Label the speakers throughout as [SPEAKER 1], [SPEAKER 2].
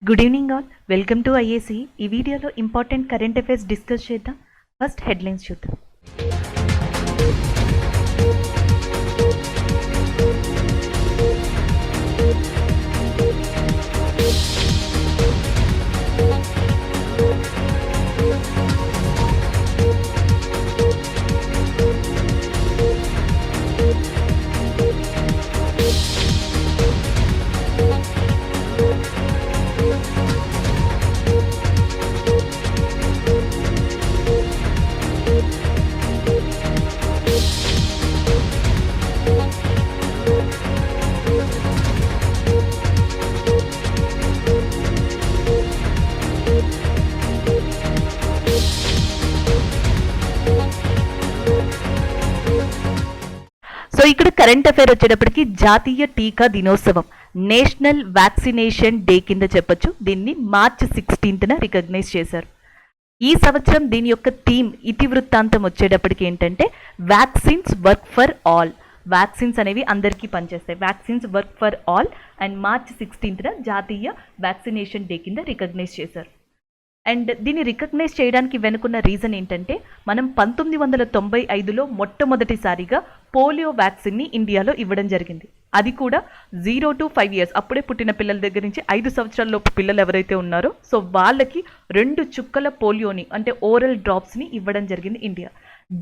[SPEAKER 1] Good evening all, welcome to IAC. ఈ వీడియోలో important current affairs discuss చేద్దాం. First headlines చూద్దాం. సో ఇక్కడ కరెంట్ అఫైర్ వచ్చేటప్పటికి జాతీయ టీకా దినోత్సవం, నేషనల్ వ్యాక్సినేషన్ డే కింద చెప్పొచ్చు. దీన్ని మార్చ్ 16న రికగ్నైజ్ చేశారు. ఈ సంవత్సరం దీని యొక్క థీమ్ ఇతివృత్తాంతం వచ్చేటప్పటికి ఏంటంటే vaccines work for all. Vaccines అనేవి అందరికీ పనిచేస్తాయి. Vaccines work for all and March 16న జాతీయ వ్యాక్సినేషన్ డే కింద రికగ్నైజ్ చేశారు. అండ్ దీన్ని రికగ్నైజ్ చేయడానికి వెనుకున్న రీజన్ ఏంటంటే మనం 1995లో మొట్టమొదటిసారిగా పోలియో వ్యాక్సిన్ని ఇండియాలో ఇవ్వడం జరిగింది. అది కూడా 0 to 5 years అప్పుడే పుట్టిన పిల్లల దగ్గర నుంచి 5 సంవత్సరాలలోపు పిల్లలు ఎవరైతే ఉన్నారో సో వాళ్ళకి 2 చుక్కల పోలియోని అంటే ఓరల్ డ్రాప్స్ని ఇవ్వడం జరిగింది ఇండియా.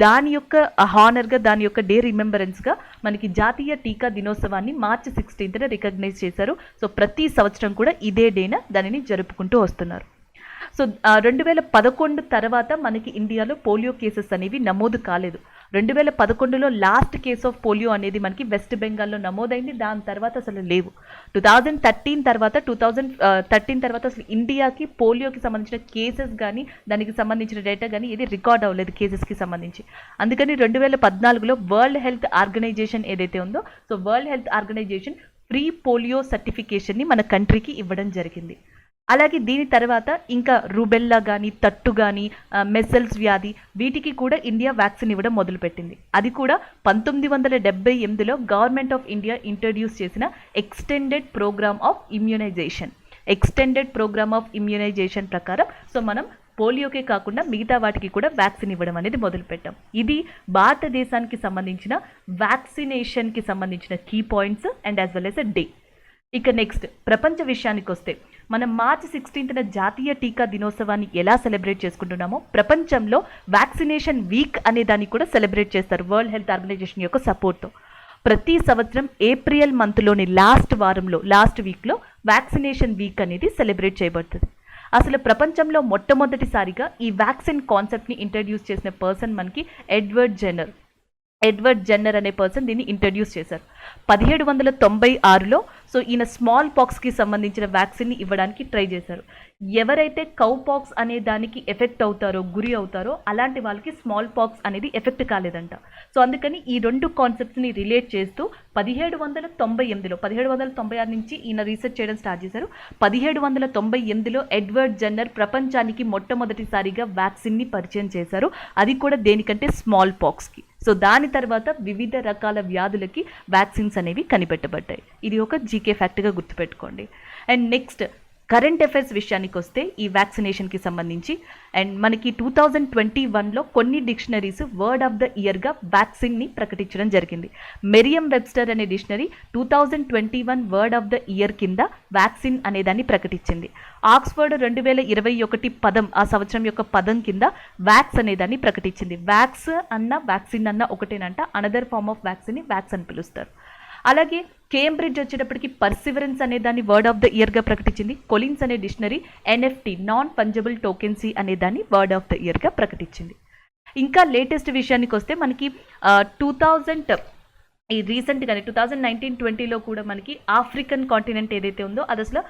[SPEAKER 1] దాని యొక్క హానర్గా, దాని యొక్క డే రిమెంబరెన్స్గా మనకి జాతీయ టీకా దినోత్సవాన్ని మార్చ్ 16న రికగ్నైజ్ చేశారు. సో ప్రతి సంవత్సరం కూడా ఇదే డేన దానిని జరుపుకుంటూ వస్తున్నారు. సో 2011 తర్వాత మనకి ఇండియాలో పోలియో కేసెస్ అనేవి నమోదు కాలేదు. 2011లో లాస్ట్ కేస్ ఆఫ్ పోలియో అనేది మనకి వెస్ట్ బెంగాల్లో నమోదైంది. దాని తర్వాత అసలు లేవు. 2013 తర్వాత అసలు ఇండియాకి పోలియోకి సంబంధించిన కేసెస్ కానీ దానికి సంబంధించిన డేటా కానీ ఇది రికార్డ్ అవ్వలేదు కేసెస్కి సంబంధించి. అందుకని 2014లో వరల్డ్ హెల్త్ ఆర్గనైజేషన్ ఏదైతే ఉందో so world health organization free polio సర్టిఫికేషన్ని మన కంట్రీకి ఇవ్వడం జరిగింది. అలాగే దీని తర్వాత ఇంకా రూబెల్లా కానీ, తట్టు కానీ, మెసల్స్ వ్యాధి, వీటికి కూడా ఇండియా వ్యాక్సిన్ ఇవ్వడం మొదలుపెట్టింది. అది కూడా 1978లో గవర్నమెంట్ ఆఫ్ ఇండియా ఇంట్రడ్యూస్ చేసిన ఎక్స్టెండెడ్ ప్రోగ్రామ్ ఆఫ్ ఇమ్యూనైజేషన్ ప్రకారం సో మనం పోలియోకే కాకుండా మిగతా వాటికి కూడా వ్యాక్సిన్ ఇవ్వడం అనేది మొదలుపెట్టాం. ఇది భారతదేశానికి సంబంధించిన వ్యాక్సినేషన్కి సంబంధించిన key points and as well as a day. ఇక నెక్స్ట్ ప్రపంచ విషయానికి వస్తే మనం మార్చ్ 16న జాతీయ టీకా దినోత్సవాన్ని ఎలా సెలబ్రేట్ చేసుకుంటున్నామో ప్రపంచంలో వ్యాక్సినేషన్ వీక్ అనే దాన్ని కూడా సెలబ్రేట్ చేస్తారు వరల్డ్ హెల్త్ ఆర్గనైజేషన్ యొక్క సపోర్ట్తో. ప్రతి సంవత్సరం ఏప్రిల్ మంత్లోని లాస్ట్ వీక్లో వ్యాక్సినేషన్ వీక్ అనేది సెలబ్రేట్ చేయబడుతుంది. అసలు ప్రపంచంలో మొట్టమొదటిసారిగా ఈ వ్యాక్సిన్ కాన్సెప్ట్ని ఇంట్రడ్యూస్ చేసిన పర్సన్ మనకి ఎడ్వర్డ్ జెన్నర్ అనే పర్సన్ దీన్ని ఇంట్రడ్యూస్ చేశారు 1796లో. సో ఈయన స్మాల్ పాక్స్కి సంబంధించిన వ్యాక్సిన్ని ఇవ్వడానికి ట్రై చేశారు. ఎవరైతే కౌ పాక్స్ అనే దానికి గురి అవుతారో అలాంటి వాళ్ళకి స్మాల్ పాక్స్ అనేది ఎఫెక్ట్ కాలేదంట. సో అందుకని ఈ రెండు కాన్సెప్ట్స్ని రిలేట్ చేస్తూ 1796 నుంచి ఈయన రీసెర్చ్ చేయడం స్టార్ట్ చేశారు. 1798లో ఎడ్వర్డ్ జెన్నర్ ప్రపంచానికి మొట్టమొదటిసారిగా వ్యాక్సిన్ని పరిచయం చేశారు. అది కూడా దేనికంటే స్మాల్ పాక్స్కి. సో దాని తర్వాత వివిధ రకాల వ్యాధులకి వ్యాక్సిన్స్ అనేవి కనిపెట్టబడ్డాయి. ఇది ఒక జీకే ఫ్యాక్ట్గా గుర్తుపెట్టుకోండి. అండ్ నెక్స్ట్ కరెంట్ అఫైర్స్ విషయానికి వస్తే ఈ వ్యాక్సినేషన్కి సంబంధించి అండ్ మనకి 2021లో కొన్ని డిక్షనరీస్ వర్డ్ ఆఫ్ ద ఇయర్గా వ్యాక్సిన్ని ప్రకటించడం జరిగింది. మెరియం వెబ్స్టర్ అనే dictionary 2021 word of the year కింద వ్యాక్సిన్ అనేదాన్ని ప్రకటించింది. ఆక్స్ఫర్డ్ 2021 పదం, ఆ సంవత్సరం యొక్క పదం కింద వ్యాక్స్ అనేదాన్ని ప్రకటించింది. వ్యాక్సిన్ అన్న ఒకటేనంట, అనదర్ ఫార్మ్ ఆఫ్ వ్యాక్సిన్ని వ్యాక్స్ అని పిలుస్తారు. అలాగే కేంబ్రిడ్జ్ వచ్చేటప్పటికి పర్సివరెన్స్ అనే దాన్ని వర్డ్ ఆఫ్ ద ఇయర్గా ప్రకటించింది. కొలిన్స్ అనే డిక్షనరీ NFT నాన్ ఫంజబుల్ టోకెన్సీ అనే దాన్ని వర్డ్ ఆఫ్ ద ఇయర్గా ప్రకటించింది. ఇంకా లేటెస్ట్ విషయానికి వస్తే మనకి 2019-20లో కూడా మనకి ఆఫ్రికన్ కాంటినెంట్ ఏదైతే ఉందో అది అసలు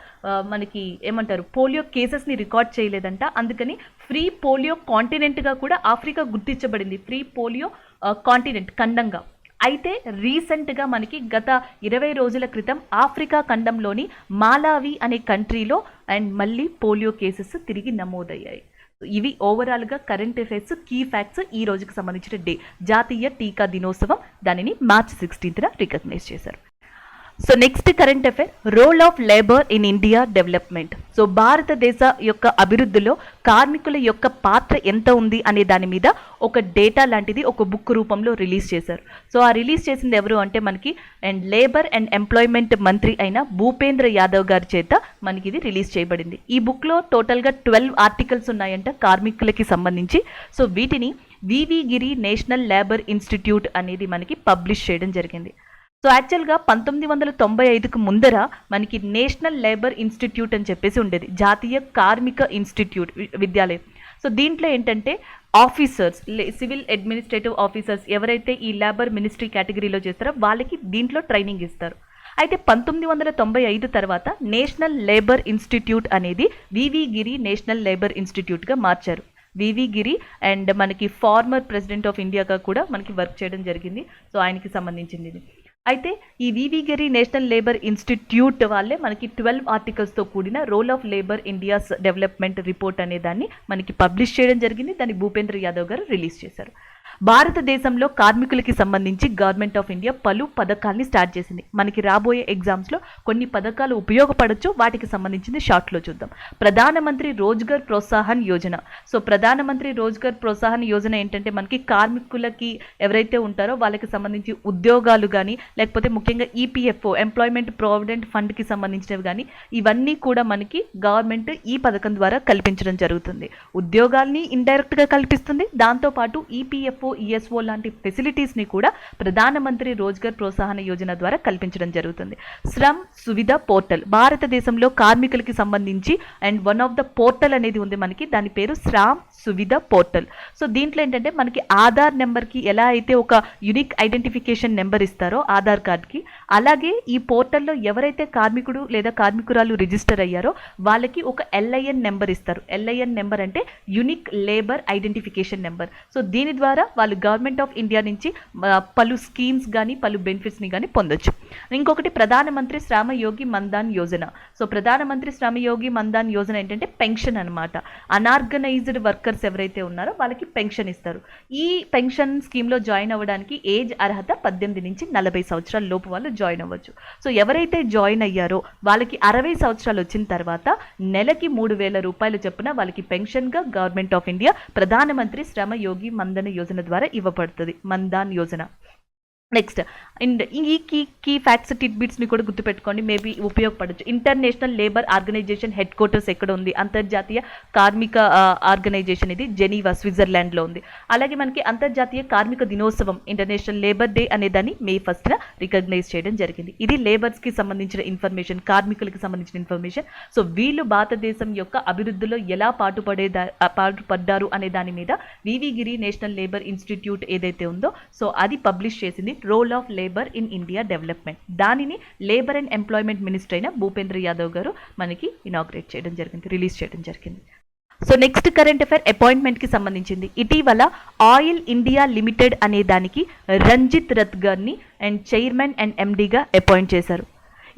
[SPEAKER 1] మనకి ఏమంటారు పోలియో కేసెస్ని రికార్డ్ చేయలేదంట. అందుకని ఫ్రీ పోలియో కాంటినెంట్గా కూడా ఆఫ్రికా గుర్తించబడింది, ఫ్రీ పోలియో కాంటినెంట్ ఖండంగా. అయితే రీసెంట్గా మనకి గత 20 రోజుల క్రితం ఆఫ్రికా ఖండంలోని మాలావి అనే కంట్రీలో అండ్ మళ్ళీ పోలియో కేసెస్ తిరిగి నమోదయ్యాయి. ఇవి ఓవరాల్గా కరెంట్ అఫైర్స్ కీ ఫ్యాక్ట్స్ ఈ రోజుకి సంబంధించిన డే జాతీయ టీకా దినోత్సవం. దానిని మార్చ్ 16న రికగ్నైజ్ చేశారు. So next current affair, role of labour in India development. So భారతదేశ యొక్క అభివృద్ధిలో కార్మికుల యొక్క పాత్ర ఎంత ఉంది అనే దాని మీద ఒక డేటా లాంటిది ఒక బుక్ రూపంలో రిలీజ్ చేశారు. సో ఆ రిలీజ్ చేసింది ఎవరు అంటే మనకి లేబర్ అండ్ ఎంప్లాయ్మెంట్ మంత్రి అయిన భూపేంద్ర యాదవ్ గారి చేత మనకి ఇది రిలీజ్ చేయబడింది. ఈ బుక్లో టోటల్గా 12 ఆర్టికల్స్ ఉన్నాయంట కార్మికులకి సంబంధించి. సో వీటిని వివి గిరి నేషనల్ లేబర్ ఇన్స్టిట్యూట్ అనేది మనకి పబ్లిష్ చేయడం జరిగింది. సో యాక్చువల్గా 1995కు ముందర మనకి నేషనల్ లేబర్ ఇన్స్టిట్యూట్ అని చెప్పేసి ఉండేది, జాతీయ కార్మిక ఇన్స్టిట్యూట్ విద్యాలయం. సో దీంట్లో ఏంటంటే ఆఫీసర్స్, సివిల్ అడ్మినిస్ట్రేటివ్ ఆఫీసర్స్ ఎవరైతే ఈ లేబర్ మినిస్ట్రీ కేటగిరీలో చేస్తారో వాళ్ళకి దీంట్లో ట్రైనింగ్ ఇస్తారు. అయితే 1995 తర్వాత నేషనల్ లేబర్ ఇన్స్టిట్యూట్ అనేది వివి గిరి నేషనల్ లేబర్ ఇన్స్టిట్యూట్గా మార్చారు. వివి గిరి అండ్ మనకి ఫార్మర్ ప్రెసిడెంట్ ఆఫ్ ఇండియాగా కూడా మనకి వర్క్ చేయడం జరిగింది. సో ఆయనకి సంబంధించింది ఇది. అయితే ఈ VV Giri National Labour Institute వాళ్ళే మనకి 12 ఆర్టికల్స్తో కూడిన role of labour India's development report అనే దాన్ని మనకి పబ్లిష్ చేయడం జరిగింది. దాన్ని భూపేంద్ర యాదవ్ గారు రిలీజ్ చేశారు. భారతదేశంలో కార్మికులకి సంబంధించి గవర్నమెంట్ ఆఫ్ ఇండియా పలు పథకాల్ని స్టార్ట్ చేసింది. మనకి రాబోయే ఎగ్జామ్స్లో కొన్ని పథకాలు ఉపయోగపడవచ్చు, వాటికి సంబంధించింది షార్ట్లో చూద్దాం. ప్రధానమంత్రి రోజ్గర్ ప్రోత్సాహన్ యోజన. సో ప్రధానమంత్రి రోజ్గర్ ప్రోత్సాహన్ యోజన ఏంటంటే మనకి కార్మికులకి ఎవరైతే ఉంటారో వాళ్ళకి సంబంధించి ఉద్యోగాలు కానీ లేకపోతే ముఖ్యంగా ఈపీఎఫ్ఓ ఎంప్లాయ్మెంట్ ప్రావిడెంట్ ఫండ్కి సంబంధించినవి కానీ ఇవన్నీ కూడా మనకి గవర్నమెంట్ ఈ పథకం ద్వారా కల్పించడం జరుగుతుంది. ఉద్యోగాల్ని ఇండైరెక్ట్గా కల్పిస్తుంది, దాంతోపాటు ఈపీఎఫ్ఓ ఈఎస్ఓ లాంటి ఫెసిలిటీస్ని కూడా ప్రధానమంత్రి రోజ్గర్ ప్రోత్సాహన యోజన ద్వారా కల్పించడం జరుగుతుంది. శ్రమ్ సువిధ పోర్టల్, భారతదేశంలో కార్మికులకి సంబంధించి and one of the portal అనేది ఉంది మనకి, దాని పేరు శ్రమ్ సువిధ పోర్టల్. సో దీంట్లో ఏంటంటే మనకి ఆధార్ నెంబర్కి ఎలా అయితే ఒక యునిక్ ఐడెంటిఫికేషన్ నెంబర్ ఇస్తారో ఆధార్ కార్డ్కి, అలాగే ఈ పోర్టల్లో ఎవరైతే కార్మికుడు లేదా కార్మికురాలు రిజిస్టర్ అయ్యారో వాళ్ళకి ఒక ఎల్ఐఎన్ నెంబర్ ఇస్తారు. ఎల్ఐఎన్ నెంబర్ అంటే unique labour identification number. So దీని ద్వారా వాళ్ళు గవర్నమెంట్ ఆఫ్ ఇండియా నుంచి పలు స్కీమ్స్ కానీ పలు బెనిఫిట్స్ని కానీ పొందొచ్చు. ఇంకొకటి ప్రధానమంత్రి శ్రమయోగి మన్ధన్ యోజన. సో ప్రధానమంత్రి శ్రమయోగి మన్ధన్ యోజన ఏంటంటే పెన్షన్ అనమాట. అన్ఆర్గనైజ్డ్ వర్కర్స్ ఎవరైతే ఉన్నారో వాళ్ళకి పెన్షన్ ఇస్తారు. ఈ పెన్షన్ స్కీమ్లో జాయిన్ అవ్వడానికి ఏజ్ అర్హత 18 నుంచి 40 సంవత్సరాల లోపు వాళ్ళు జాయిన్ అవ్వచ్చు. సో ఎవరైతే జాయిన్ అయ్యారో వాళ్ళకి 60 సంవత్సరాలు వచ్చిన తర్వాత నెలకి 3,000 రూపాయలు చొప్పున వాళ్ళకి పెన్షన్గా గవర్నమెంట్ ఆఫ్ ఇండియా ప్రధానమంత్రి శ్రమయోగి మన్ధన్ యోజన ద్వారా ఇవ్వబడుతుంది, మన్ధన్ యోజన. నెక్స్ట్ అండ్ ఈ కీ ఫ్యాక్ట్స్ టిట్ బిట్స్ని కూడా గుర్తుపెట్టుకోండి, మేబీ ఉపయోగపడచ్చు. International labour organization headquarters ఎక్కడ ఉంది? అంతర్జాతీయ కార్మిక ఆర్గనైజేషన్ ఇది జెనీవా స్విట్జర్లాండ్లో ఉంది. అలాగే మనకి అంతర్జాతీయ కార్మిక దినోత్సవం ఇంటర్నేషనల్ లేబర్ డే అనేదాన్ని May 1న రికగ్నైజ్ చేయడం జరిగింది. ఇది లేబర్స్కి సంబంధించిన ఇన్ఫర్మేషన్, కార్మికులకి సంబంధించిన ఇన్ఫర్మేషన్. సో వీళ్ళు భారతదేశం యొక్క అభివృద్ధిలో ఎలా పాటుపడ్డారు అనే దాని మీద VV Giri National Labour Institute ఏదైతే ఉందో సో అది పబ్లిష్ చేసింది, role of labour in India development. దానిని లేబర్ అండ్ ఎంప్లాయ్మెంట్ మినిస్టర్ అయిన భూపేంద్ర యాదవ్ గారు మనకి ఇనాగ్రేట్ చేయడం జరిగింది, రిలీజ్ చేయడం జరిగింది. సో నెక్స్ట్ కరెంట్ అఫైర్ అపాయింట్మెంట్కి సంబంధించింది. ఇటీవల ఆయిల్ ఇండియా లిమిటెడ్ అనే దానికి రంజిత్ రత్ గారిని అండ్ చైర్మన్ అండ్ ఎండీగా అపాయింట్ చేశారు.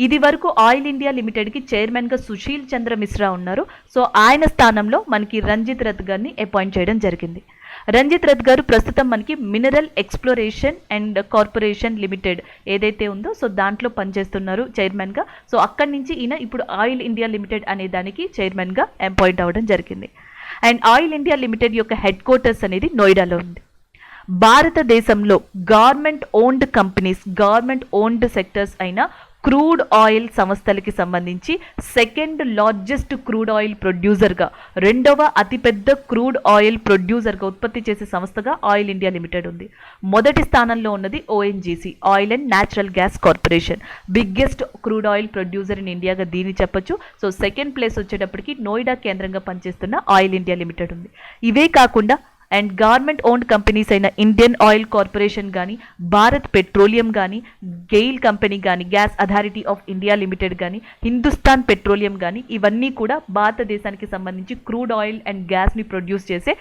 [SPEAKER 1] ఇది వరకు ఆయిల్ ఇండియా లిమిటెడ్కి చైర్మన్గా సుశీల్ చంద్ర మిశ్రా ఉన్నారు. సో ఆయన స్థానంలో మనకి రంజిత్ రత్ గారిని అపాయింట్ చేయడం జరిగింది. రంజిత్ రత్ గారు ప్రస్తుతం మనకి mineral exploration and corporation limited ఏదైతే ఉందో సో దాంట్లో పనిచేస్తున్నారు చైర్మన్గా. సో అక్కడి నుంచి ఈయన ఇప్పుడు ఆయిల్ ఇండియా లిమిటెడ్ అనే దానికి చైర్మన్గా అపాయింట్ అవ్వడం జరిగింది. అండ్ ఆయిల్ ఇండియా లిమిటెడ్ యొక్క హెడ్ క్వార్టర్స్ అనేది నోయిడాలో ఉంది. భారతదేశంలో government owned companies, government owned sectors అయిన క్రూడ్ ఆయిల్ సంస్థలకి సంబంధించి సెకండ్ లార్జెస్ట్ క్రూడ్ ఆయిల్ ప్రొడ్యూసర్గా, రెండవ అతిపెద్ద క్రూడ్ ఆయిల్ ప్రొడ్యూసర్గా ఉత్పత్తి చేసే సంస్థగా ఆయిల్ ఇండియా లిమిటెడ్ ఉంది. మొదటి స్థానంలో ఉన్నది ONGC, oil and natural gas corporation, biggest crude oil producer in ఇండియాగా దీన్ని చెప్పొచ్చు. సో సెకండ్ ప్లేస్ వచ్చేటప్పటికి నోయిడా కేంద్రంగా పనిచేస్తున్న ఆయిల్ ఇండియా లిమిటెడ్ ఉంది. ఇవే కాకుండా అండ్ గవర్నమెంట్ ఓన్డ్ కంపెనీస్ అయిన ఇండియన్ ఆయిల్ కార్పొరేషన్ కానీ, భారత్ పెట్రోలియం కానీ, గెయిల్ కంపెనీ కానీ, gas authority of India limited కానీ, హిందుస్థాన్ పెట్రోలియం కానీ ఇవన్నీ కూడా భారతదేశానికి సంబంధించి క్రూడ్ ఆయిల్ అండ్ గ్యాస్ని ప్రొడ్యూస్ చేసే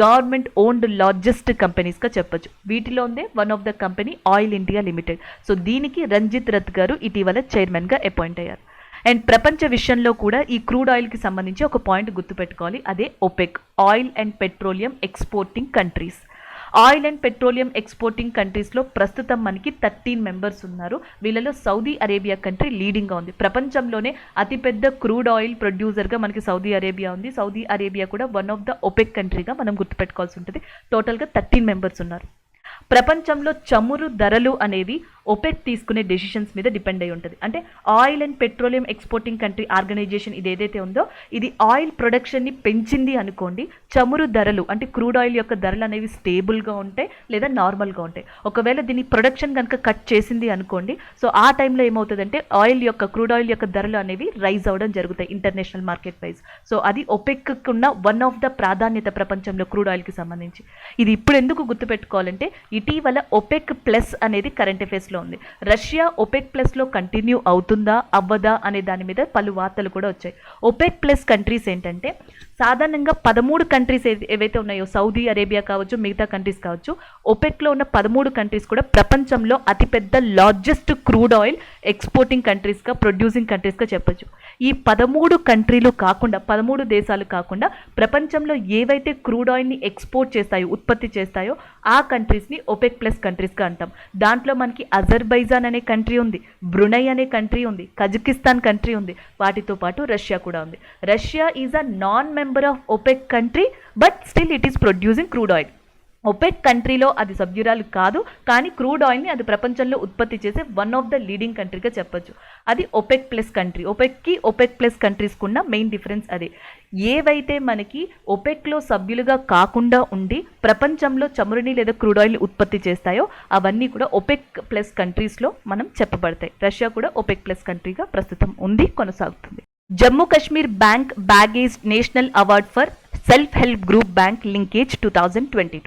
[SPEAKER 1] గవర్నమెంట్ ఓన్డ్ లార్జెస్ట్ కంపెనీస్గా చెప్పొచ్చు. వీటిలో ఉందే one of the company oil India limited. So దీనికి రంజిత్ రత్ గారు ఇటీవల చైర్మన్గా అపాయింట్ అయ్యారు. అండ్ ప్రపంచ విషయంలో కూడా ఈ క్రూడ్ ఆయిల్కి సంబంధించి ఒక పాయింట్ గుర్తుపెట్టుకోవాలి, అదే OPEC, oil and petroleum exporting countries. Oil and petroleum exporting కంట్రీస్లో ప్రస్తుతం మనకి 13 మెంబర్స్ ఉన్నారు. వీళ్ళలో సౌదీ అరేబియా కంట్రీ లీడింగ్గా ఉంది. ప్రపంచంలోనే అతిపెద్ద క్రూడ్ ఆయిల్ ప్రొడ్యూసర్గా మనకి సౌదీ అరేబియా ఉంది. సౌదీ అరేబియా కూడా వన్ ఆఫ్ ద ఒపెక్ కంట్రీగా మనం గుర్తుపెట్టుకోవాల్సి ఉంటుంది. టోటల్గా 13 మెంబర్స్ ఉన్నారు. ప్రపంచంలో చమురు ధరలు అనేవి ఒపెక్ తీసుకునే డెసిషన్స్ మీద డిపెండ్ అయి ఉంటుంది. అంటే oil and petroleum exporting country organisation ఇది ఏదైతే ఉందో ఇది ఆయిల్ ప్రొడక్షన్ని పెంచింది అనుకోండి, చమురు ధరలు అంటే క్రూడ్ ఆయిల్ యొక్క ధరలు అనేవి స్టేబుల్గా ఉంటాయి లేదా నార్మల్గా ఉంటాయి. ఒకవేళ దీని ప్రొడక్షన్ కనుక కట్ చేసింది అనుకోండి, సో ఆ టైంలో ఏమవుతుందంటే క్రూడ్ ఆయిల్ యొక్క ధరలు అనేవి రైజ్ అవ్వడం జరుగుతాయి ఇంటర్నేషనల్ మార్కెట్ ప్రైస్. సో అది ఒపెక్ ఉన్న వన్ ఆఫ్ ద ప్రాధాన్యత ప్రపంచంలో క్రూడ్ ఆయిల్కి సంబంధించి. ఇది ఇప్పుడు ఎందుకు గుర్తుపెట్టుకోవాలంటే ఇటీవల ఒపెక్ ప్లస్ అనేది కరెంట్ అఫైర్స్లో ఉంది. రష్యా ఒపెక్ ప్లస్లో కంటిన్యూ అవుతుందా అవ్వదా అనే దాని మీద పలు వార్తలు కూడా వచ్చాయి. ఒపెక్ ప్లస్ కంట్రీస్ ఏంటంటే సాధారణంగా 13 కంట్రీస్ ఏవైతే ఉన్నాయో, సౌదీ అరేబియా కావచ్చు, మిగతా కంట్రీస్ కావచ్చు, ఒపెక్లో ఉన్న 13 కంట్రీస్ కూడా ప్రపంచంలో అతిపెద్ద లార్జెస్ట్ క్రూడ్ ఆయిల్ ఎక్స్పోర్టింగ్ కంట్రీస్గా, ప్రొడ్యూసింగ్ కంట్రీస్గా చెప్పచ్చు. ఈ 13 కంట్రీలు కాకుండా, 13 దేశాలు కాకుండా ప్రపంచంలో ఏవైతే క్రూడ్ ఆయిల్ని ఎక్స్పోర్ట్ చేస్తాయో, ఉత్పత్తి చేస్తాయో ఆ కంట్రీస్ని ఒపెక్ ప్లస్ కంట్రీస్గా అంటాం. దాంట్లో మనకి అజర్బైజాన్ అనే కంట్రీ ఉంది, బ్రునై అనే కంట్రీ ఉంది, కజకిస్తాన్ కంట్రీ ఉంది, వాటితో పాటు రష్యా కూడా ఉంది. Russia is a non member of OPEC country but still it is producing crude oil. OPEC కంట్రీలో అది సభ్యురాలు కాదు, కానీ క్రూడ్ ఆయిల్ని అది ప్రపంచంలో ఉత్పత్తి చేసే వన్ ఆఫ్ ద లీడింగ్ కంట్రీగా చెప్పొచ్చు. అది ఒపెక్ ప్లస్ కంట్రీ. ఒపెక్కి ఒపెక్ ప్లస్ కంట్రీస్కి ఉన్న మెయిన్ డిఫరెన్స్ అదే. ఏవైతే మనకి ఒపెక్లో సభ్యులుగా కాకుండా ఉండి ప్రపంచంలో చమురుని లేదా క్రూడ్ ఆయిల్ ఉత్పత్తి చేస్తాయో అవన్నీ కూడా ఒపెక్ ప్లస్ కంట్రీస్లో మనం చెప్పబడతాయి. రష్యా కూడా ఒపెక్ ప్లస్ కంట్రీగా ప్రస్తుతం ఉంది, కొనసాగుతుంది. Jammu Kashmir bank baggage national award for self help group bank linkage 2022.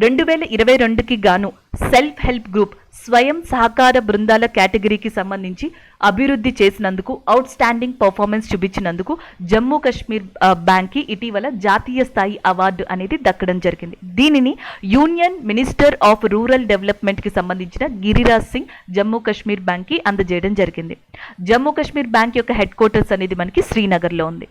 [SPEAKER 1] 2022కి గాను సెల్ఫ్ హెల్ప్ గ్రూప్ స్వయం సహకార బృందాల కేటగిరీకి సంబంధించి అభివృద్ధి చేసినందుకు, అవుట్ స్టాండింగ్ పర్ఫార్మెన్స్ చూపించినందుకు జమ్మూ కాశ్మీర్ బ్యాంక్కి ఇటీవల జాతీయ స్థాయి అవార్డు అనేది దక్కడం జరిగింది. దీనిని యూనియన్ మినిస్టర్ ఆఫ్ రూరల్ డెవలప్మెంట్కి సంబంధించిన గిరిరాజ్ సింగ్ జమ్మూ కాశ్మీర్ బ్యాంక్కి అందజేయడం జరిగింది. జమ్మూ కాశ్మీర్ బ్యాంక్ యొక్క హెడ్ క్వార్టర్స్ అనేది మనకి శ్రీనగర్లో ఉంది.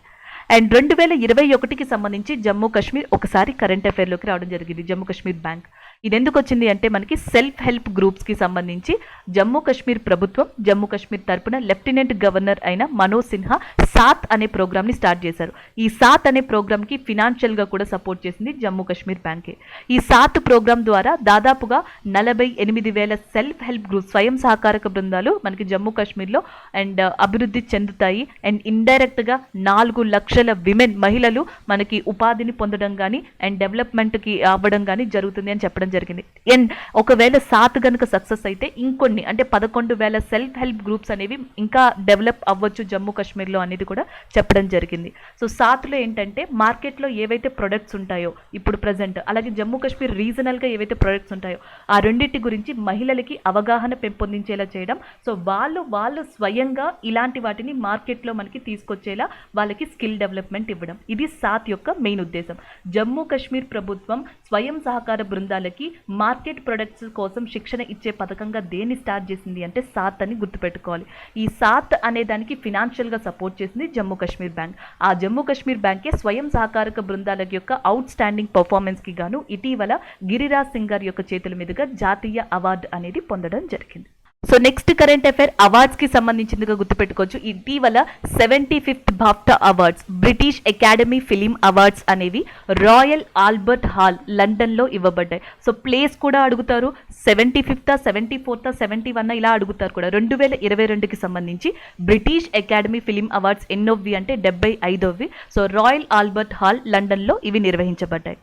[SPEAKER 1] అండ్ 2021కి సంబంధించి జమ్మూ కాశ్మీర్ ఒకసారి కరెంట్ అఫైర్లోకి రావడం జరిగింది. జమ్మూ కాశ్మీర్ బ్యాంక్ ఇది ఎందుకు వచ్చింది అంటే మనకి సెల్ఫ్ హెల్ప్ గ్రూప్స్కి సంబంధించి జమ్మూ కాశ్మీర్ ప్రభుత్వం జమ్మూ కాశ్మీర్ తరపున లెఫ్టినెంట్ గవర్నర్ అయిన మనోజ్ సిన్హా సాత్ అనే ప్రోగ్రామ్ని స్టార్ట్ చేశారు. ఈ సాత్ అనే ప్రోగ్రామ్కి ఫినాన్షియల్గా కూడా సపోర్ట్ చేసింది జమ్మూ కాశ్మీర్ బ్యాంకే. ఈ సాత్ ప్రోగ్రామ్ ద్వారా దాదాపుగా 48,000 సెల్ఫ్ హెల్ప్ గ్రూప్స్, స్వయం సహకారక బృందాలు మనకి జమ్మూ కాశ్మీర్లో అండ్ అభివృద్ధి చెందుతాయి. అండ్ ఇండైరెక్ట్గా 4 లక్షల విమెన్, మహిళలు మనకి ఉపాధిని పొందడం కానీ అండ్ డెవలప్మెంట్కి అవ్వడం కానీ జరుగుతుంది అని చెప్పడం జరిగింది. అండ్ ఒకవేళ సాత్ కనుక సక్సెస్ అయితే ఇంకొన్ని అంటే 11,000 సెల్ఫ్ హెల్ప్ గ్రూప్స్ అనేవి ఇంకా డెవలప్ అవ్వచ్చు జమ్మూ కాశ్మీర్లో అనేది కూడా చెప్పడం జరిగింది. సో సాత్లో ఏంటంటే మార్కెట్లో ఏవైతే ప్రొడక్ట్స్ ఉంటాయో ఇప్పుడు ప్రజెంట్, అలాగే జమ్మూ కాశ్మీర్ రీజనల్గా ఏవైతే ప్రొడక్ట్స్ ఉంటాయో ఆ రెండింటి గురించి మహిళలకి అవగాహన పెంపొందించేలా చేయడం. సో వాళ్ళు స్వయంగా ఇలాంటి వాటిని మార్కెట్లో మనకి తీసుకొచ్చేలా వాళ్ళకి స్కిల్ డెవలప్మెంట్ ఇవ్వడం. ఇది సాత్ యొక్క మెయిన్ ఉద్దేశం. జమ్మూ కాశ్మీర్ ప్రభుత్వం స్వయం సహకార బృందాలకి మార్కెట్ ప్రొడక్ట్స్ కోసం శిక్షణ ఇచ్చే పథకంగా దేన్ని స్టార్ట్ చేసింది అంటే సాత్ అని గుర్తుపెట్టుకోవాలి. ఈ సాత్ అనే దానికి ఫినాన్షియల్గా సపోర్ట్ చేసింది జమ్మూ కాశ్మీర్ బ్యాంక్. ఆ జమ్మూ కాశ్మీర్ బ్యాంకే స్వయం సహకారక బృందాల యొక్క అవుట్ స్టాండింగ్ పర్ఫార్మెన్స్కి గాను ఇటీవల గిరిరాజ్ సింగ్ గారి యొక్క చేతుల మీదుగా జాతీయ అవార్డు అనేది పొందడం జరిగింది. సో నెక్స్ట్ కరెంట్ అఫైర్ అవార్డ్స్కి సంబంధించిందిగా గుర్తుపెట్టుకోవచ్చు. ఇటీవల 75th BAFTA awards, British academy film awards అనేవి రాయల్ ఆల్బర్ట్ హాల్ లండన్లో ఇవ్వబడ్డాయి. సో ప్లేస్ కూడా అడుగుతారు, 75th, 74th, 71 ఇలా అడుగుతారు కూడా. 2022కి సంబంధించి బ్రిటిష్ అకాడమీ ఫిలిం అవార్డ్స్ ఎన్నోవి అంటే 75వి. సో రాయల్ ఆల్బర్ట్ హాల్ లండన్లో ఇవి నిర్వహించబడ్డాయి.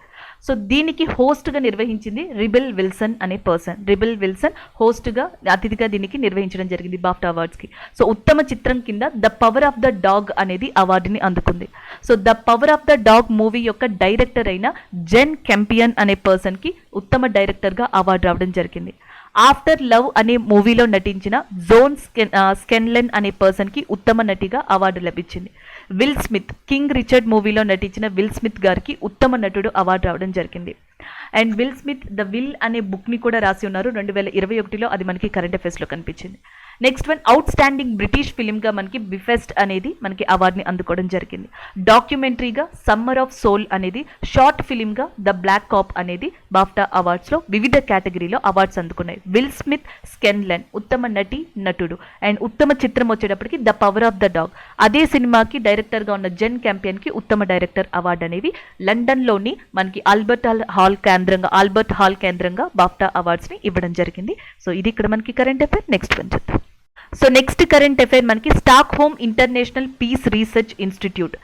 [SPEAKER 1] సో దీనికి హోస్ట్గా నిర్వహించింది రిబెల్ విల్సన్ అనే పర్సన్. రిబెల్ విల్సన్ హోస్ట్గా, అతిథిగా దీనికి నిర్వహించడం జరిగింది బాఫ్టా అవార్డ్స్కి. సో ఉత్తమ చిత్రం కింద the power of the dog అనేది అవార్డుని అందుకుంది. So the power of the dog movie యొక్క డైరెక్టర్ అయిన జెన్ కెంపియన్ అనే పర్సన్కి ఉత్తమ డైరెక్టర్గా అవార్డు రావడం జరిగింది. ఆఫ్టర్ లవ్ అనే మూవీలో నటించిన జోన్ స్కెన్లెన్ అనే పర్సన్కి ఉత్తమ నటిగా అవార్డు లభించింది. విల్ స్మిత్, కింగ్ రిచర్డ్ మూవీలో నటించిన విల్ స్మిత్ గారికి ఉత్తమ నటుడు అవార్డు రావడం జరిగింది. And will Smith the will అనే బుక్ని కూడా రాసి ఉన్నారు 2021లో, అది మనకి కరెంట్ అఫైర్స్లో కనిపించింది. Next one outstanding British ఫిలింగా మనకి బిఫెస్ట్ అనేది మనకి అవార్డుని అందుకోవడం జరిగింది. డాక్యుమెంటరీగా సమ్మర్ ఆఫ్ సోల్ అనేది, షార్ట్ ఫిలింగా ద బ్లాక్ కాప్ అనేది బాఫ్టా అవార్డ్స్లో వివిధ కేటగిరీలో అవార్డ్స్ అందుకున్నాయి. విల్ స్మిత్ స్కెన్లెన్ ఉత్తమ నటి నటుడు, అండ్ ఉత్తమ చిత్రం వచ్చేటప్పటికి the power of the dog. అదే సినిమాకి డైరెక్టర్గా ఉన్న జెన్ క్యాంపియన్కి ఉత్తమ డైరెక్టర్ అవార్డు అనేవి లండన్లోని మనకి ఆల్బర్ట్ హాల్ కేంద్రంగా బాఫ్టా అవార్డ్స్ని ఇవ్వడం జరిగింది. సో ఇది ఇక్కడ మనకి కరెంట్ అఫైర్. నెక్స్ట్ వన్ చూద్దాం. సో నెక్స్ట్ కరెంట్ అఫైర్ మనకి Stockholm International Peace Research Institute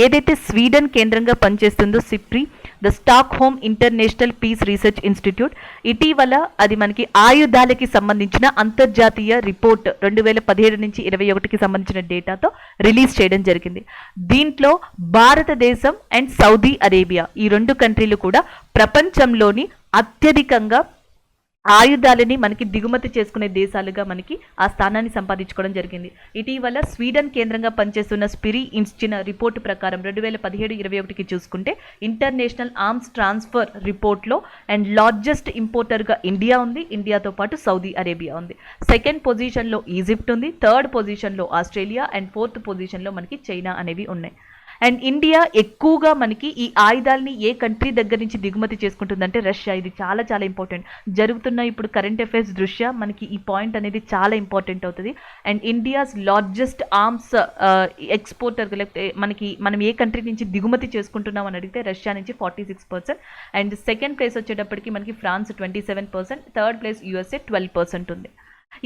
[SPEAKER 1] ఏదైతే స్వీడన్ కేంద్రంగా పనిచేస్తుందో SIPRI, the Stockholm International Peace Research Institute, ఇటీవల అది మనకి ఆయుధాలకి సంబంధించిన అంతర్జాతీయ రిపోర్ట్ 2017 నుంచి 2021కి సంబంధించిన డేటాతో రిలీజ్ చేయడం జరిగింది. దీంట్లో భారతదేశం అండ్ సౌదీ అరేబియా ఈ రెండు కంట్రీలు కూడా ప్రపంచంలోని అత్యధికంగా ఆయుధాలని మనకి దిగుమతి చేసుకునే దేశాలుగా మనకి ఆ స్థానాన్ని సంపాదించుకోవడం జరిగింది. ఇటీవల స్వీడన్ కేంద్రంగా పనిచేస్తున్న స్పిరి ఇచ్చిన రిపోర్టు ప్రకారం 2017-21కి చూసుకుంటే ఇంటర్నేషనల్ ఆర్మ్స్ ట్రాన్స్ఫర్ రిపోర్ట్లో అండ్ లార్జెస్ట్ ఇంపోర్టర్గా ఇండియా ఉంది. ఇండియాతో పాటు సౌదీ అరేబియా ఉంది. సెకండ్ పొజిషన్లో ఈజిప్ట్ ఉంది. థర్డ్ పొజిషన్లో ఆస్ట్రేలియా అండ్ ఫోర్త్ పొజిషన్లో మనకి చైనా అనేవి ఉన్నాయి. అండ్ ఇండియా ఎక్కువగా మనకి ఈ ఆయుధాలని ఏ కంట్రీ దగ్గర నుంచి దిగుమతి చేసుకుంటుందంటే రష్యా. ఇది చాలా చాలా ఇంపార్టెంట్. జరుగుతున్న ఇప్పుడు కరెంట్ అఫైర్స్ దృష్ట్యా మనకి ఈ పాయింట్ అనేది చాలా ఇంపార్టెంట్ అవుతుంది. And India's largest arms exporter, లేకపోతే మనం ఏ కంట్రీ నుంచి దిగుమతి చేసుకుంటున్నాం అని అడిగితే రష్యా నుంచి 46%, అండ్ సెకండ్ ప్లేస్ వచ్చేటప్పటికి మనకి ఫ్రాన్స్ 27%, థర్డ్ ప్లేస్ యూఎస్ఏ 12% ఉంది.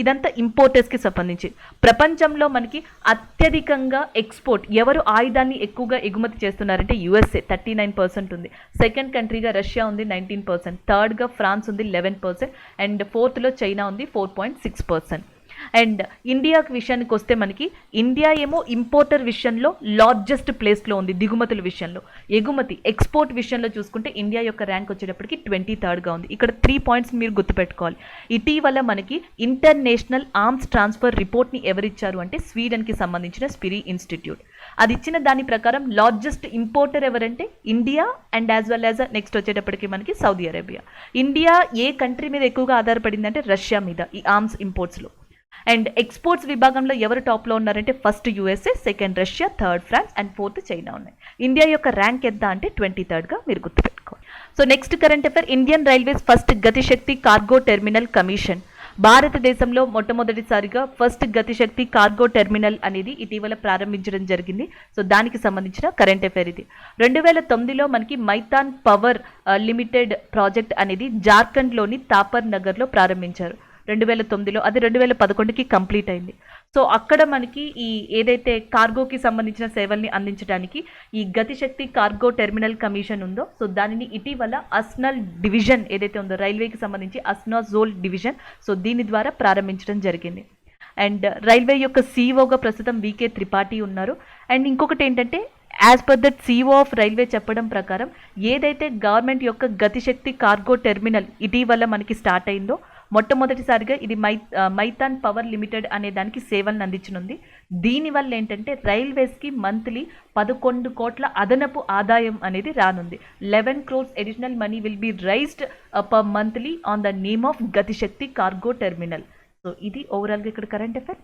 [SPEAKER 1] ఇదంతా ఇంపోర్టర్స్కి సంబంధించి. ప్రపంచంలో మనకి అత్యధికంగా ఎక్స్పోర్ట్ ఎవరు ఆయుధాన్ని ఎక్కువగా ఎగుమతి చేస్తున్నారంటే యుఎస్ఏ 39% ఉంది. సెకండ్ కంట్రీగా రష్యా ఉంది 19%, థర్డ్గా ఫ్రాన్స్ ఉంది 11%, అండ్ ఫోర్త్లో చైనా ఉంది 4.6%. అండ్ ఇండియా విషయానికి వస్తే మనకి ఇండియా ఏమో ఇంపోర్టర్ విషయంలో లార్జెస్ట్ ప్లేస్లో ఉంది. దిగుమతుల విషయంలో, ఎక్స్పోర్ట్ విషయంలో చూసుకుంటే ఇండియా యొక్క ర్యాంక్ వచ్చేటప్పటికి 23గా ఉంది. ఇక్కడ 3 పాయింట్స్ మీరు గుర్తుపెట్టుకోవాలి. ఇటీవల మనకి ఇంటర్నేషనల్ ఆర్మ్స్ ట్రాన్స్ఫర్ రిపోర్ట్ని ఎవరిచ్చారు అంటే స్వీడన్కి సంబంధించిన స్పిరి ఇన్స్టిట్యూట్. అది ఇచ్చిన దాని ప్రకారం లార్జెస్ట్ ఇంపోర్టర్ ఎవరంటే India and as well as next వచ్చేటప్పటికి మనకి సౌదీ అరేబియా. ఇండియా ఏ కంట్రీ మీద ఎక్కువగా ఆధారపడింది అంటే రష్యా మీద ఈ ఆర్మ్స్ ఇంపోర్ట్స్లో. అండ్ ఎక్స్పోర్ట్స్ విభాగంలో ఎవరు టాప్లో ఉన్నారంటే first USA, second Russia, third France and fourth China ఉన్నాయి. ఇండియా యొక్క ర్యాంక్ ఎంత అంటే 23గా మీరు గుర్తుపెట్టుకోవాలి. So next current affair, Indian railways first Gatishakti cargo terminal commission. భారతదేశంలో మొట్టమొదటిసారిగా ఫస్ట్ గతిశక్తి కార్గో టెర్మినల్ అనేది ఇటీవల ప్రారంభించడం జరిగింది. సో దానికి సంబంధించిన కరెంట్ అఫైర్ ఇది. 2009లో మనకి మైతాన్ పవర్ లిమిటెడ్ ప్రాజెక్ట్ అనేది జార్ఖండ్లోని తాపర్ నగర్లో ప్రారంభించారు 2009లో. అది 2011కి కంప్లీట్ అయింది. సో అక్కడ మనకి ఈ ఏదైతే కార్గోకి సంబంధించిన సేవల్ని అందించడానికి ఈ గతిశక్తి కార్గో టెర్మినల్ కమిషన్ ఉందో, సో దానిని ఇటీవల అస్నల్ డివిజన్ ఏదైతే ఉందో రైల్వేకి సంబంధించి అస్నాజోల్ డివిజన్, సో దీని ద్వారా ప్రారంభించడం జరిగింది. అండ్ రైల్వే యొక్క సీఈఓగా ప్రస్తుతం వికే త్రిపాఠి ఉన్నారు. అండ్ ఇంకొకటి ఏంటంటే as per that CEO of railway చెప్పడం ప్రకారం ఏదైతే గవర్నమెంట్ యొక్క గతిశక్తి కార్గో టెర్మినల్ ఇటీవల మనకి స్టార్ట్ అయిందో మొట్టమొదటిసారిగా ఇది మైతాన్ పవర్ లిమిటెడ్ అనే దానికి సేవలను అందించనుంది. దీనివల్ల ఏంటంటే రైల్వేస్కి మంత్లీ 11 కోట్ల అదనపు ఆదాయం అనేది రానుంది. 11 crores additional money will be raised per monthly on the name of Gatishakti cargo terminal. So ఇది ఓవరాల్గా ఇక్కడ current affair.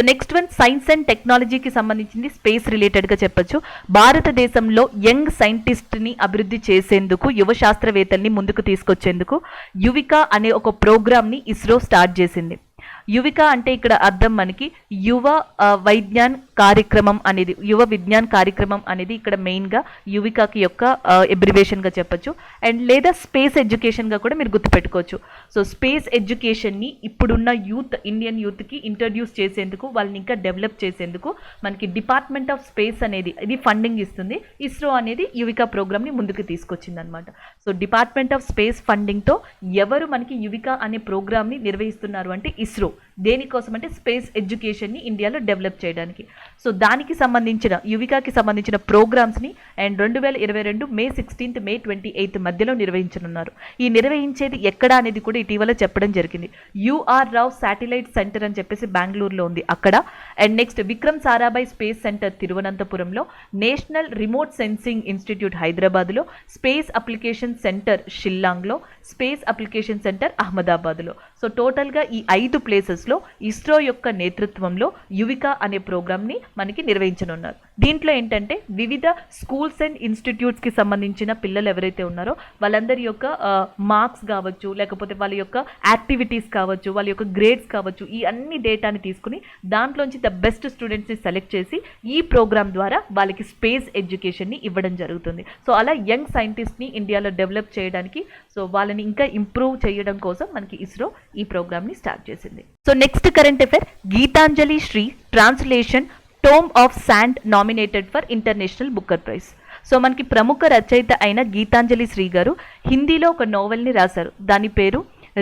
[SPEAKER 1] Next one science and టెక్నాలజీకి సంబంధించింది, స్పేస్ రిలేటెడ్గా చెప్పొచ్చు. భారతదేశంలో యంగ్ సైంటిస్ట్ని అభివృద్ధి చేసేందుకు, యువ శాస్త్రవేత్తల్ని ముందుకు తీసుకొచ్చేందుకు యువిక అనే ఒక ప్రోగ్రామ్ని ఇస్రో స్టార్ట్ చేసింది. యువిక అంటే ఇక్కడ అర్థం మనకి యువ విజ్ఞాన్ కార్యక్రమం అనేది ఇక్కడ మెయిన్గా యువికాకి యొక్క ఎబ్రివేషన్గా చెప్పొచ్చు. అండ్ లేదా స్పేస్ ఎడ్యుకేషన్గా కూడా మీరు గుర్తుపెట్టుకోవచ్చు. సో స్పేస్ ఎడ్యుకేషన్ని ఇప్పుడున్న ఇండియన్ యూత్కి ఇంట్రడ్యూస్ చేసేందుకు, వాళ్ళని ఇంకా డెవలప్ చేసేందుకు మనకి డిపార్ట్మెంట్ ఆఫ్ స్పేస్ అనేది ఇది ఫండింగ్ ఇస్తుంది. ఇస్రో అనేది యువికా ప్రోగ్రామ్ని ముందుకు తీసుకొచ్చింది అనమాట. సో డిపార్ట్మెంట్ ఆఫ్ స్పేస్ ఫండింగ్తో ఎవరు మనకి యువికా అనే ప్రోగ్రామ్ని నిర్వహిస్తున్నారు అంటే ఇస్రో. దేనికోసం అంటే స్పేస్ ఎడ్యుకేషన్ని ఇండియాలో డెవలప్ చేయడానికి. సో దానికి సంబంధించిన యువికాకి సంబంధించిన ప్రోగ్రామ్స్ని and 2022 May 16th May 28th మధ్యలో నిర్వహించనున్నారు. ఈ నిర్వహించేది ఎక్కడ అనేది కూడా ఇటీవల చెప్పడం జరిగింది. యుఆర్ రావ్ శాటిలైట్ సెంటర్ అని చెప్పేసి బెంగళూరులో ఉంది అక్కడ. And next Vikram Sarabhai space centre తిరువనంతపురంలో, నేషనల్ రిమోట్ సెన్సింగ్ ఇన్స్టిట్యూట్ హైదరాబాద్లో, స్పేస్ అప్లికేషన్ సెంటర్ షిల్లాంగ్లో, స్పేస్ అప్లికేషన్ సెంటర్ అహ్మదాబాద్లో. సో టోటల్గా ఈ 5 ప్లేసెస్లో ఇస్రో యొక్క నేతృత్వంలో యువిక అనే ప్రోగ్రామ్ని మనకి నిర్వహించనున్నారు. దీంట్లో ఏంటంటే వివిధ స్కూల్స్ అండ్ ఇన్స్టిట్యూట్స్కి సంబంధించిన పిల్లలు ఎవరైతే ఉన్నారో వాళ్ళందరి యొక్క మార్క్స్ కావచ్చు, లేకపోతే వాళ్ళ యొక్క యాక్టివిటీస్ కావచ్చు, వాళ్ళ యొక్క గ్రేడ్స్ కావచ్చు, ఈ అన్ని డేటాని తీసుకుని దాంట్లోంచి ద బెస్ట్ స్టూడెంట్స్ని సెలెక్ట్ చేసి ఈ ప్రోగ్రామ్ ద్వారా వాళ్ళకి స్పేస్ ఎడ్యుకేషన్ని ఇవ్వడం జరుగుతుంది. సో అలా యంగ్ సైంటిస్ట్ని ఇండియాలో డెవలప్ చేయడానికి, సో వాళ్ళని ఇంకా ఇంప్రూవ్ చేయడం కోసం మనకి ఇస్రో ఈ ప్రోగ్రామ్ని స్టార్ట్ చేసింది. So next current affair, Geetanjali Shree translation Tomb of Sand nominated for International Booker Prize. So మనకి ప్రముఖ రచయిత అయిన గీతాంజలి శ్రీ గారు హిందీలో ఒక నోవెల్ని రాశారు. దాని పేరు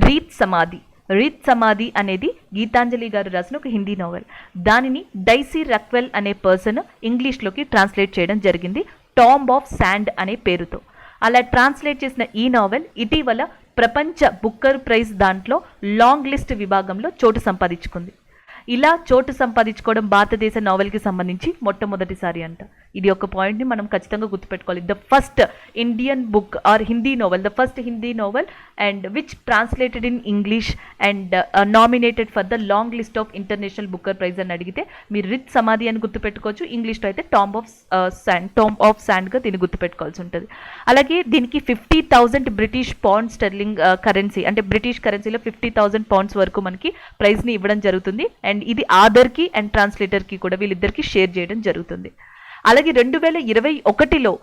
[SPEAKER 1] రీత్ సమాధి. రీత్ సమాధి అనేది గీతాంజలి గారు రాసిన ఒక హిందీ నోవెల్. దానిని డైసీ రక్వెల్ అనే పర్సన్ ఇంగ్లీష్లోకి ట్రాన్స్లేట్ చేయడం జరిగింది టాంబ్ ఆఫ్ శాండ్ అనే పేరుతో. అలా ట్రాన్స్లేట్ చేసిన ఈ నోవెల్ ఇటీవల ప్రపంచ బుక్కర్ ప్రైజ్ దాంట్లో లాంగ్ లిస్ట్ విభాగంలో చోటు సంపాదించుకుంది. ఇలా చోటు సంపాదించుకోవడం భారతదేశ నోవెల్కి సంబంధించి మొట్టమొదటిసారి అంట. ఇది ఒక పాయింట్ని మనం ఖచ్చితంగా గుర్తుపెట్టుకోవాలి. The first Indian book or Hindi novel, the first Hindi novel and which translated in English and nominated for the long list of International Booker Prize అని అడిగితే మీరు రిత్ సమాధి అని గుర్తుపెట్టుకోవచ్చు. ఇంగ్లీష్లో అయితే టాంబ్ ఆఫ్ శాండ్గా దీన్ని గుర్తుపెట్టుకోవాల్సి ఉంటుంది. అలాగే దీనికి 50,000 బ్రిటిష్ పౌండ్ స్టెర్లింగ్ కరెన్సీ, అంటే బ్రిటిష్ కరెన్సీలో 50,000 పౌండ్స్ వరకు మనకి ప్రైజ్ని ఇవ్వడం జరుగుతుంది. అండ్ ఇది ఆథర్కి అండ్ ట్రాన్స్లేటర్కి కూడా వీళ్ళిద్దరికి షేర్ చేయడం జరుగుతుంది. అలాగే 2021లో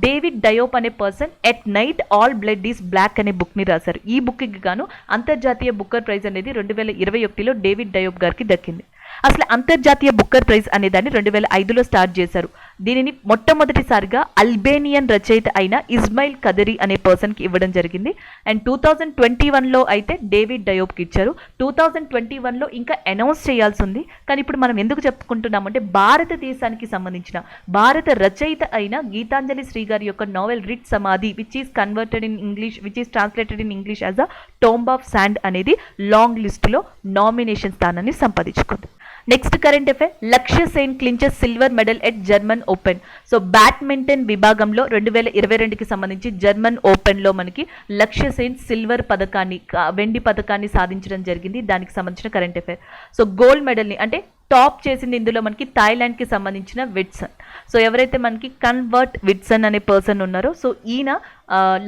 [SPEAKER 1] డేవిడ్ డయోప్ అనే person at night all blood is black అనే బుక్ని రాశారు. ఈ బుక్కి గాను అంతర్జాతీయ బుక్కర్ ప్రైజ్ అనేది 2021లో డేవిడ్ డయోప్ గారికి దక్కింది. అసలు అంతర్జాతీయ బుక్కర్ ప్రైజ్ అనే దాన్ని 2005లో స్టార్ట్ చేశారు. దీనిని మొట్టమొదటిసారిగా అల్బేనియన్ రచయిత అయిన ఇస్మాయిల్ కదరి అనే పర్సన్కి ఇవ్వడం జరిగింది. అండ్ 2021లో అయితే డేవిడ్ డయోప్కి ఇచ్చారు. 2021లో ఇంకా అనౌన్స్ చేయాల్సి ఉంది. కానీ ఇప్పుడు మనం ఎందుకు చెప్పుకుంటున్నామంటే భారతదేశానికి సంబంధించిన భారత రచయిత అయిన గీతాంజలి శ్రీ గారి యొక్క novel Ret Samadhi which is translated in English as a tomb of sand అనేది లాంగ్ లిస్టులో నామినేషన్ స్థానాన్ని సంపాదించుకుంది. Next current affair, Lakshya Sen clinches silver medal at German open. So badminton విభాగంలో 2022కి సంబంధించి జర్మన్ ఓపెన్లో మనకి లక్ష్య సేన్ సిల్వర్ పథకాన్ని, వెండి పథకాన్ని సాధించడం జరిగింది. దానికి సంబంధించిన కరెంట్ అఫైర్. సో గోల్డ్ మెడల్ని అంటే టాప్ చేసింది ఇందులో మనకి థాయిలాండ్కి సంబంధించిన విట్సన్. సో ఎవరైతే మనకి కన్వర్ట్ విట్సన్ అనే పర్సన్ ఉన్నారో సో ఈయన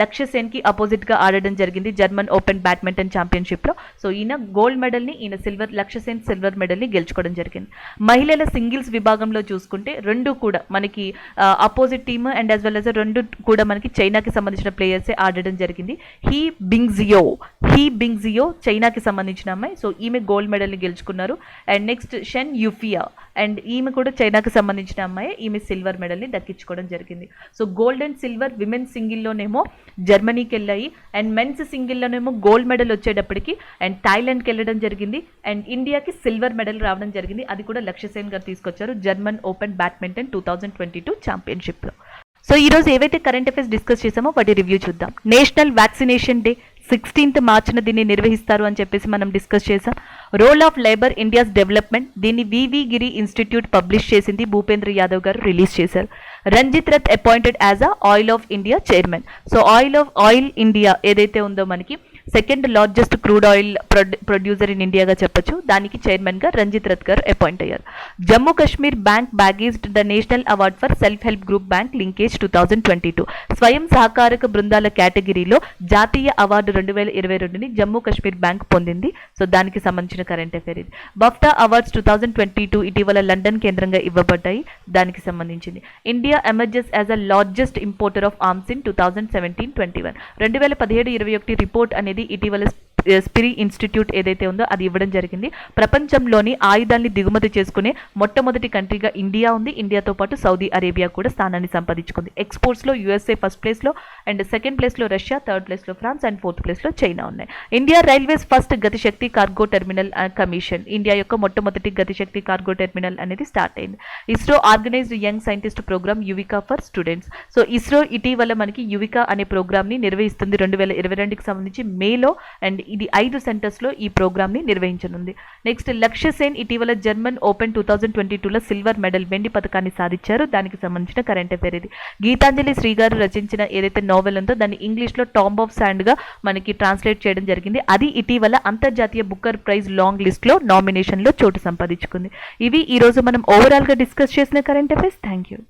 [SPEAKER 1] లక్ష్య సేన్కి అపోజిట్గా ఆడడం జరిగింది జర్మన్ ఓపెన్ బ్యాడ్మింటన్ ఛాంపియన్షిప్లో. సో ఈయన గోల్డ్ మెడల్ని, లక్ష్య సేన్ సిల్వర్ మెడల్ని గెలుచుకోవడం జరిగింది. మహిళల సింగిల్స్ విభాగంలో చూసుకుంటే రెండు కూడా మనకి opposite team and as well as రెండు కూడా మనకి చైనాకి సంబంధించిన ప్లేయర్సే ఆడడం జరిగింది. హీ బింగ్జియో చైనాకి సంబంధించిన అమ్మాయి. సో ఈమె గోల్డ్ మెడల్ని గెలుచుకున్నారు. అండ్ నెక్స్ట్ షెన్ యుఫియా అండ్ ఈమె కూడా చైనాకి సంబంధించిన అమ్మాయి, ఈమె సిల్వర్ మెడల్ని దక్కించుకోవడం జరిగింది. So gold and silver women's సింగిల్లోనేమో జర్మనీకి వెళ్ళాయి. అండ్ మెన్స్ సింగిల్లోనేమో గోల్డ్ మెడల్ వచ్చేటప్పటికి అండ్ థాయిలాండ్కి వెళ్ళడం జరిగింది. అండ్ ఇండియాకి సిల్వర్ మెడల్ రావడం జరిగింది. అది కూడా లక్ష్య సేన్ గారు తీసుకొచ్చారు జర్మన్ ఓపెన్ బ్యాడ్మింటన్ 2022 ఛాంపియన్షిప్లో. సో ఈరోజు ఏవైతే కరెంట్ అఫైర్స్ డిస్కస్ చేసామో వాటి రివ్యూ చూద్దాం. నేషనల్ వ్యాక్సినేషన్ డే 16th మార్చిన దీన్ని నిర్వహిస్తారు అని చెప్పేసి మనం డిస్కస్ చేసాం. Role of labour India's development, దీన్ని వివి గిరి ఇన్స్టిట్యూట్ పబ్లిష్ చేసింది, భూపేంద్ర యాదవ్ గారు రిలీజ్ చేశారు. Ranjit Rath appointed as a oil of India chairman. So oil India ఏదైతే ఉందో మనకి second largest crude oil producer in ఇండియాగా చెప్పొచ్చు. దానికి చైర్మన్గా రంజిత్ రథ్ గారు అపాయింట్ అయ్యారు. Jammu Kashmir bank bagged the national award for self help group bank linkage 2022. స్వయం సహకారక బృందాల కేటగిరీలో జాతీయ అవార్డు 2022ని జమ్మూ కాశ్మీర్ బ్యాంక్ పొందింది. సో దానికి సంబంధించిన కరెంట్ అఫైర్ ఇది. బఫ్టా అవార్డ్స్ 2022 ఇటీవల లండన్ కేంద్రంగా ఇవ్వబడ్డాయి. దానికి సంబంధించింది. India emerges as a largest importer of arms in 2017-21. 2017-21 report అనేది ఇటీవల స్పిరి ఇన్స్టిట్యూట్ ఏదైతే ఉందో అది ఇవ్వడం జరిగింది. ప్రపంచంలోని ఆయుధాన్ని దిగుమతి చేసుకునే మొట్టమొదటి కంట్రీగా ఇండియా ఉంది. ఇండియాతో పాటు సౌదీ అరేబియా కూడా స్థానాన్ని సంపాదించుకుంది. ఎక్స్పోర్ట్స్లో యూఎస్ఏ ఫస్ట్ ప్లేస్లో అండ్ సెకండ్ ప్లేస్లో రష్యా, థర్డ్ ప్లేస్లో ఫ్రాన్స్ అండ్ ఫోర్త్ ప్లేస్లో చైనా ఉన్నాయి. India railways first Gatishakti cargo terminal commission, India యొక్క మొట్టమొదటి గతిశక్తి కార్గో టెర్మినల్ అనేది స్టార్ట్ అయింది. ISRO organised young scientist programme Yuvika for students. So ISRO ఇటీవల మనకి యువికా అనే ప్రోగ్రామ్ని నిర్వహిస్తుంది 2022కి సంబంధించి మేలో, అండ్ ఇది 5 సెంటర్స్లో ఈ ప్రోగ్రామ్ని నిర్వహించనుంది. నెక్స్ట్ లక్ష్య సేన్ ఇటీవల జర్మన్ ఓపెన్ 2022లో సిల్వర్ మెడల్ వెండి పథకాన్ని సాధించారు. దానికి సంబంధించిన కరెంట్ అఫేర్ ఇది. గీతాంజలి శ్రీ గారు రచించిన ఏదైతే నోవెల్ ఉందో దాన్ని ఇంగ్లీష్లో టాంబ్ ఆఫ్ శాండ్గా మనకి ట్రాన్స్లేట్ చేయడం జరిగింది. అది ఇటీవల అంతర్జాతీయ బుక్కర్ ప్రైజ్ లాంగ్ లిస్ట్లో నామినేషన్లో చోటు సంపాదించుకుంది. ఇవి ఈరోజు మనం ఓవరాల్గా డిస్కస్ చేసిన కరెంట్ అఫేర్స్. Thank you.